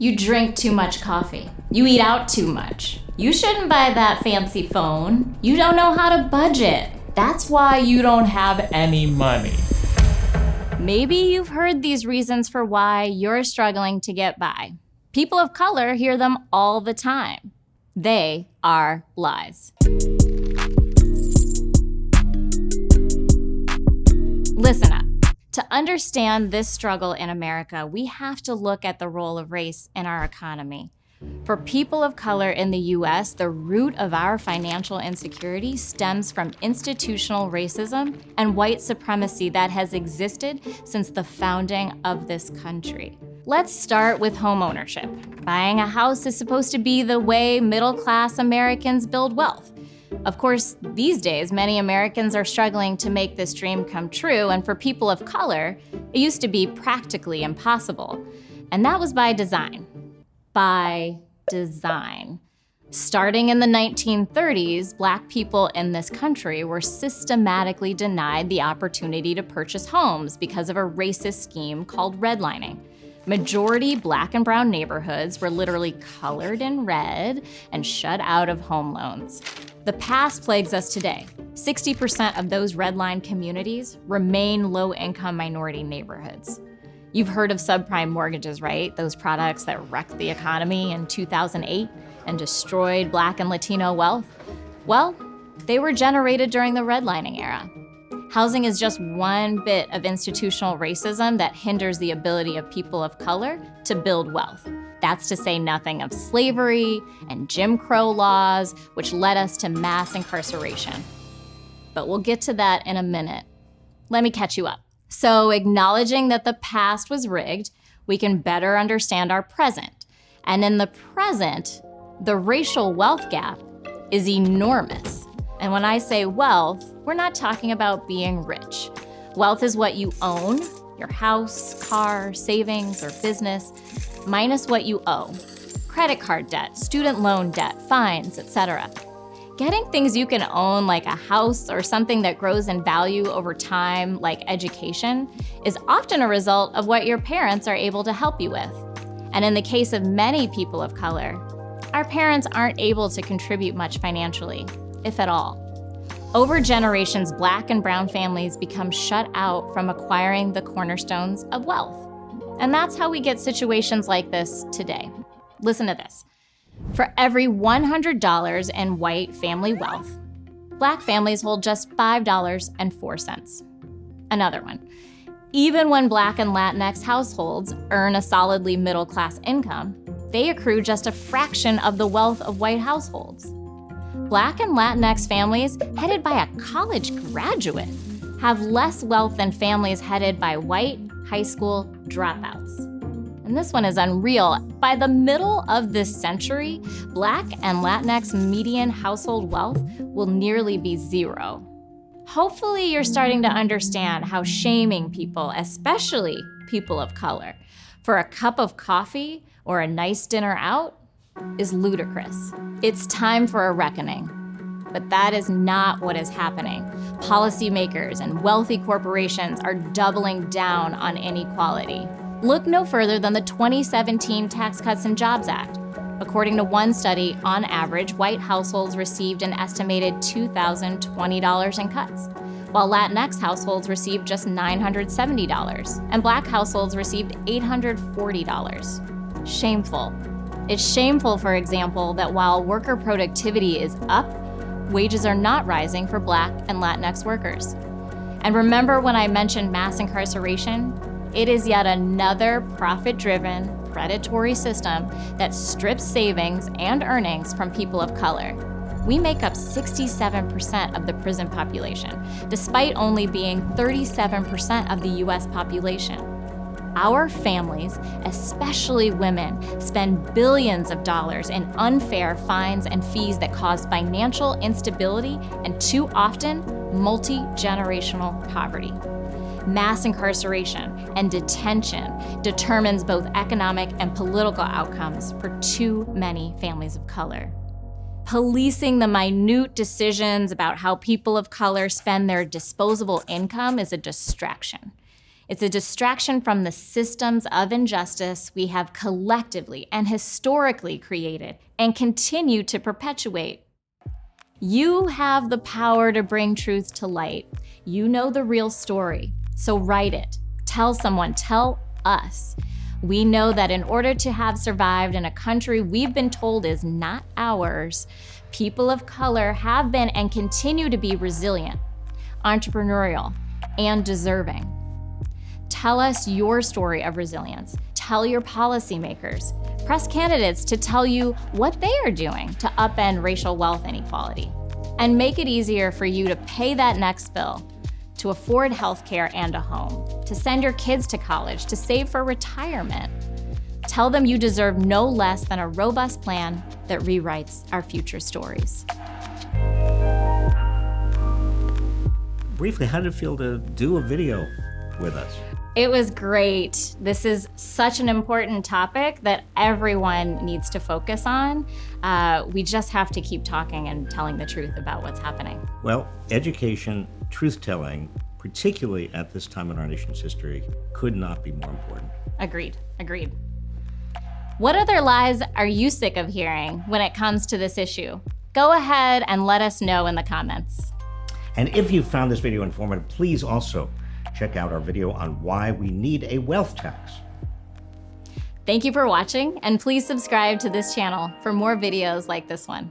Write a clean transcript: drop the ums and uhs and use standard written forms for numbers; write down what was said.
You drink too much coffee. You eat out too much. You shouldn't buy that fancy phone. You don't know how to budget. That's why you don't have any money. Maybe you've heard these reasons for why you're struggling to get by. People of color hear them all the time. They are lies. Listen up. To understand this struggle in America, we have to look at the role of race in our economy. For people of color in the US, the root of our financial insecurity stems from institutional racism and white supremacy that has existed since the founding of this country. Let's start with home ownership. Buying a house is supposed to be the way middle-class Americans build wealth. Of course, these days, many Americans are struggling to make this dream come true, and for people of color, it used to be practically impossible. And that was by design. By design. Starting in the 1930s, Black people in this country were systematically denied the opportunity to purchase homes because of a racist scheme called redlining. Majority Black and brown neighborhoods were literally colored in red and shut out of home loans. The past plagues us today. 60% of those redline communities remain low-income minority neighborhoods. You've heard of subprime mortgages, right? Those products that wrecked the economy in 2008 and destroyed Black and Latino wealth? Well, they were generated during the redlining era. Housing is just one bit of institutional racism that hinders the ability of people of color to build wealth. That's to say nothing of slavery and Jim Crow laws, which led us to mass incarceration. But we'll get to that in a minute. Let me catch you up. So, acknowledging that the past was rigged, we can better understand our present. And in the present, the racial wealth gap is enormous. And when I say wealth, we're not talking about being rich. Wealth is what you own, your house, car, savings, or business, minus what you owe. Credit card debt, student loan debt, fines, etc. Getting things you can own, like a house or something that grows in value over time, like education, is often a result of what your parents are able to help you with. And in the case of many people of color, our parents aren't able to contribute much financially, if at all. Over generations, Black and brown families become shut out from acquiring the cornerstones of wealth. And that's how we get situations like this today. Listen to this. For every $100 in white family wealth, Black families hold just $5.04. Another one. Even when Black and Latinx households earn a solidly middle-class income, they accrue just a fraction of the wealth of white households. Black and Latinx families headed by a college graduate have less wealth than families headed by white high school dropouts. And this one is unreal. By the middle of this century, Black and Latinx median household wealth will nearly be zero. Hopefully you're starting to understand how shaming people, especially people of color, for a cup of coffee or a nice dinner out is ludicrous. It's time for a reckoning. But that is not what is happening. Policymakers and wealthy corporations are doubling down on inequality. Look no further than the 2017 Tax Cuts and Jobs Act. According to one study, on average, white households received an estimated $2,020 in cuts, while Latinx households received just $970, and Black households received $840. Shameful. It's shameful, for example, that while worker productivity is up, wages are not rising for Black and Latinx workers. And remember when I mentioned mass incarceration? It is yet another profit-driven, predatory system that strips savings and earnings from people of color. We make up 67% of the prison population, despite only being 37% of the US population. Our families, especially women, spend billions of dollars in unfair fines and fees that cause financial instability and too often multi-generational poverty. Mass incarceration and detention determines both economic and political outcomes for too many families of color. Policing the minute decisions about how people of color spend their disposable income is a distraction. It's a distraction from the systems of injustice we have collectively and historically created and continue to perpetuate. You have the power to bring truth to light. You know the real story, so write it. Tell someone, tell us. We know that in order to have survived in a country we've been told is not ours, people of color have been and continue to be resilient, entrepreneurial, and deserving. Tell us your story of resilience. Tell your policymakers. Press candidates to tell you what they are doing to upend racial wealth inequality. And make it easier for you to pay that next bill, to afford healthcare and a home, to send your kids to college, to save for retirement. Tell them you deserve no less than a robust plan that rewrites our future stories. Briefly, how did it feel to do a video with us? It was great. This is such an important topic that everyone needs to focus on. We just have to keep talking and telling the truth about what's happening. Well, education, truth-telling, particularly at this time in our nation's history, could not be more important. Agreed. What other lies are you sick of hearing when it comes to this issue? Go ahead and let us know in the comments. And if you found this video informative, please also check out our video on why we need a wealth tax. Thank you for watching, and please subscribe to this channel for more videos like this one.